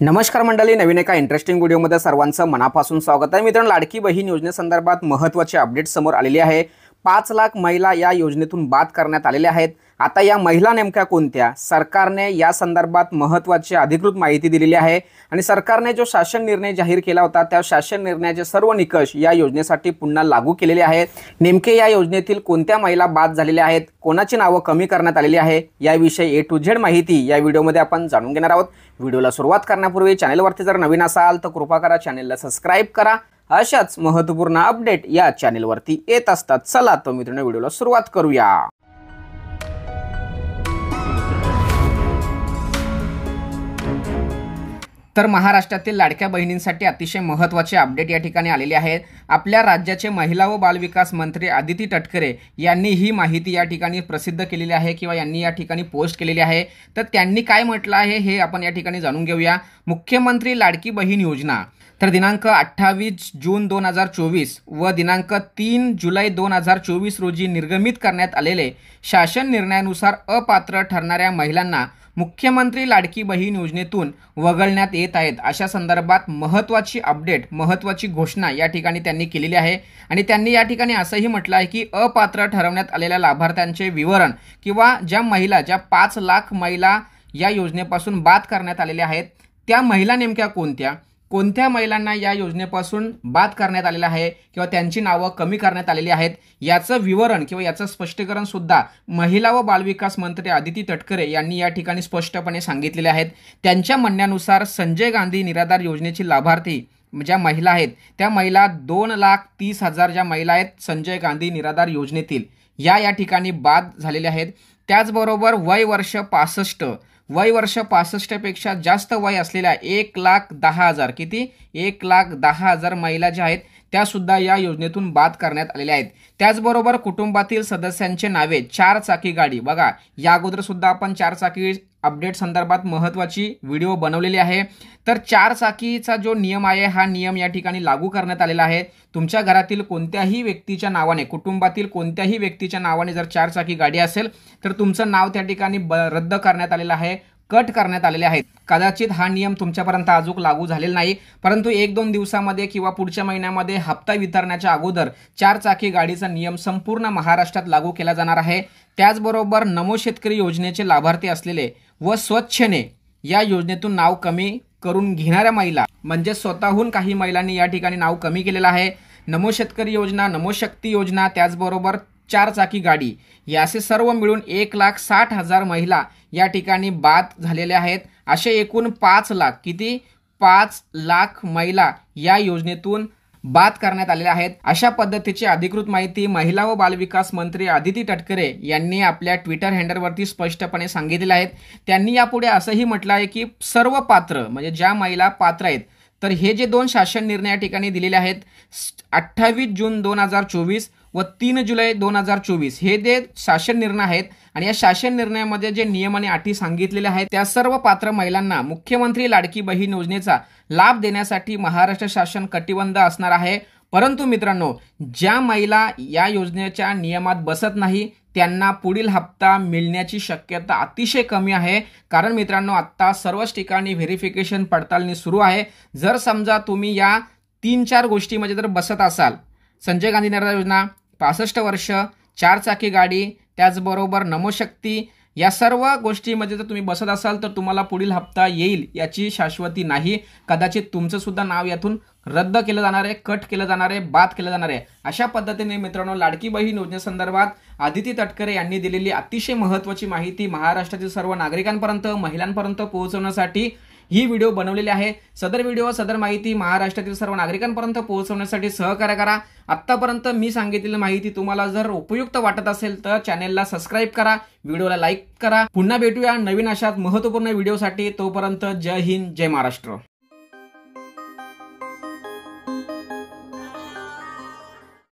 नमस्कार मंडळी, नवीन एका इंटरेस्टिंग व्हिडिओमध्ये सर्वांचं मनापासून स्वागत आहे। मित्रांनो, लाडकी बहीण योजनेसंदर्भात महत्त्वाची अपडेट समोर आलेली आहे। 5 लाख महिला या योजनेतून बाद करण्यात आलेल्या आहेत। आता या महिला नेमक्या कोणत्या? सरकारने या संदर्भात महत्त्वाची अधिकृत माहिती दिलेली आहे आणि सरकारने जो शासन निर्णय जाहीर केला होता त्या शासन निर्णयाचे सर्व निकष या योजनेसाठी पुन्हा लागू केलेले आहेत। नेमके या योजनेतील कोणत्या महिला बाद झालेल्या आहेत, कोणाची नावे कमी करण्यात आलेली आहे, याविषयी A to Z माहिती या व्हिडिओमध्ये आपण जाणून घेणार आहोत। व्हिडिओला सुरुवात करण्यापूर्वी चॅनलवरती जर नवीन असाल तर कृपा करा चॅनलला सबस्क्राइब करा। अशाच महत्त्वपूर्ण अपडेट या चॅनलवरती येत असतात। चला तर मित्रांनो, व्हिडिओला सुरुवात करूया। तर महाराष्ट्रातील लाडक्या बहिणींसाठी अतिशय महत्त्वाचे अपडेट या ठिकाणी आलेले आहेत। आपल्या राज्याचे महिला व बालविकास मंत्री आदिती तटकरे यांनी ही माहिती या ठिकाणी प्रसिद्ध केलेली आहे किंवा यांनी या ठिकाणी पोस्ट केलेली आहे। तर त्यांनी काय म्हटलं आहे हे आपण या ठिकाणी जाणून घेऊया। मुख्यमंत्री लाडकी बहीण योजना तर दिनांक 28 जून 2024 व दिनांक 3 जुलै 2024 रोजी निर्गमित करण्यात आलेले शासन निर्णयानुसार अपात्र ठरणाऱ्या महिलांना मुख्यमंत्री लाडकी बहीण योजनेतून वगळण्यात येत आहेत। अशा संदर्भात महत्त्वाची अपडेट, महत्त्वाची घोषणा या ठिकाणी त्यांनी केलेली आहे आणि त्यांनी या ठिकाणी असंही म्हटलं आहे की अपात्र ठरवण्यात आलेल्या लाभार्थ्यांचे विवरण किंवा ज्या 5 लाख महिला या योजनेपासून बाद करण्यात आलेल्या आहेत त्या महिला नेमक्या कोणत्या महिलांना या योजनेपासून बाद करण्यात आलेलं आहे किंवा त्यांची नावं कमी करण्यात आलेली आहेत याचं विवरण किंवा याचं स्पष्टीकरण सुद्धा महिला व बालविकास मंत्री आदिती तटकरे यांनी या ठिकाणी स्पष्टपणे सांगितलेले आहेत। त्यांच्या म्हणण्यानुसार संजय गांधी निराधार योजनेची लाभार्थी ज्या महिला आहेत त्या महिला 2,30,000 ज्या महिला आहेत संजय गांधी निराधार योजनेतील या ठिकाणी बाद झालेल्या आहेत। त्याचबरोबर वय वर्ष 65 पेक्षा जास्त वय असलेल्या 1,10,000 किती 1,10,000 महिला ज्या आहेत त्या सुद्धा या योजनेतून बाद करण्यात आलेल्या आहेत। त्याचबरोबर कुटुंबातील सदस्यांचे नावे 4 चाकी गाडी, बघा या अगोदर सुद्धा आपण 4 चाकी अपडेट संदर्भात महत्त्वाची व्हिडिओ बनवलेली आहे। तर 4 चाकीचा जो नियम आहे हा नियम या ठिकाणी लागू करण्यात आलेला आहे। तुमच्या घरातील कोणत्याही व्यक्तीच्या नावाने, कुटुंबातील कोणत्याही व्यक्तीच्या नावाने जर 4 चाकी गाडी असेल तर तुमचं नाव त्या ठिकाणी रद्द करण्यात आलेलं आहे, कट करण्यात आलेले आहेत। कदाचित हा नियम तुमच्यापर्यंत अजून लागू झालेला नाही, परंतु 1-2 दिवसामध्ये किंवा पुढच्या महिन्यामध्ये हप्ता वितरणाच्या अगोदर 4 चाकी गाडीचा नियम संपूर्ण महाराष्ट्रात लागू केला जाणार आहे। त्याचबरोबर नमो शेतकरी योजनेचे लाभार्थी असलेले व स्वच्छेने या योजनेतून नाव कमी करून घेणाऱ्या महिला, म्हणजे स्वतःहून काही महिलांनी या ठिकाणी नाव कमी केलेलं आहे। नमो शेतकरी योजना, नमो शक्ती योजना, त्याचबरोबर 4 चाकी गाडी याचे सर्व मिळून 1,60,000 महिला या ठिकाणी बाद झालेल्या आहेत। असे एकूण 5 लाख किती 5 लाख महिला या योजनेतून बाद करण्यात आलेल्या आहेत। अशा पद्धतीची अधिकृत माहिती महिला व बालविकास मंत्री आदिती तटकरे यांनी आपल्या ट्विटर हँडलवरती स्पष्टपणे सांगितलेले आहेत। त्यांनी यापुढे असंही म्हटलं आहे की सर्व पात्र, म्हणजे ज्या महिला पात्र आहेत, तर हे जे 2 शासन निर्णय या ठिकाणी दिलेले आहेत 28 जून 2024 व 3 जुलै 2024 हे जे शासन निर्णय आहेत आणि या शासन निर्णयामध्ये जे नियम आणि अटी सांगितलेले आहेत त्या सर्व पात्र महिलांना मुख्यमंत्री लाडकी बहीण योजनेचा लाभ देण्यासाठी महाराष्ट्र शासन कटिबद्ध असणार आहे। परंतु मित्रांनो, ज्या महिला या योजनेच्या नियमात बसत नाही त्यांना पुढील हप्ता मिळण्याची शक्यता अतिशय कमी आहे। कारण मित्रांनो, आता सर्वच ठिकाणी व्हेरिफिकेशन पडताळणी सुरू आहे। जर समजा तुम्ही या 3-4 गोष्टीमध्ये जर बसत असाल, संजय गांधी निराधार योजना, 65 वर्ष, 4 चाकी गाडी, त्याचबरोबर नमोशक्ती, या सर्व गोष्टीमध्ये जर तुम्ही बसत असाल तर तुम्हाला पुढील हप्ता येईल याची शाश्वती नाही। कदाचित तुमचं सुद्धा नाव यातून रद्द केलं जाणार आहे, कट केलं जाणार आहे, बाद केलं जाणार आहे। अशा पद्धतीने मित्रांनो, लाडकी बहीण योजनेसंदर्भात आदिती तटकरे यांनी दिलेली अतिशय महत्त्वाची माहिती महाराष्ट्रातील सर्व नागरिकांपर्यंत, महिलांपर्यंत पोहोचवण्यासाठी ही व्हिडिओ बनवलेली आहे। सदर माहिती महाराष्ट्रातील सर्व नागरिकांपर्यंत पोहोचवण्यासाठी सहकार्य करा। आत्तापर्यंत मी सांगितलेली माहिती तुम्हाला जर उपयुक्त वाटत असेल तर चॅनलला सबस्क्राइब करा, व्हिडिओला लाईक करा। पुन्हा भेटूया नवीन अशाच महत्त्वपूर्ण व्हिडिओसाठी। तोपर्यंत जय हिंद, जय महाराष्ट्र।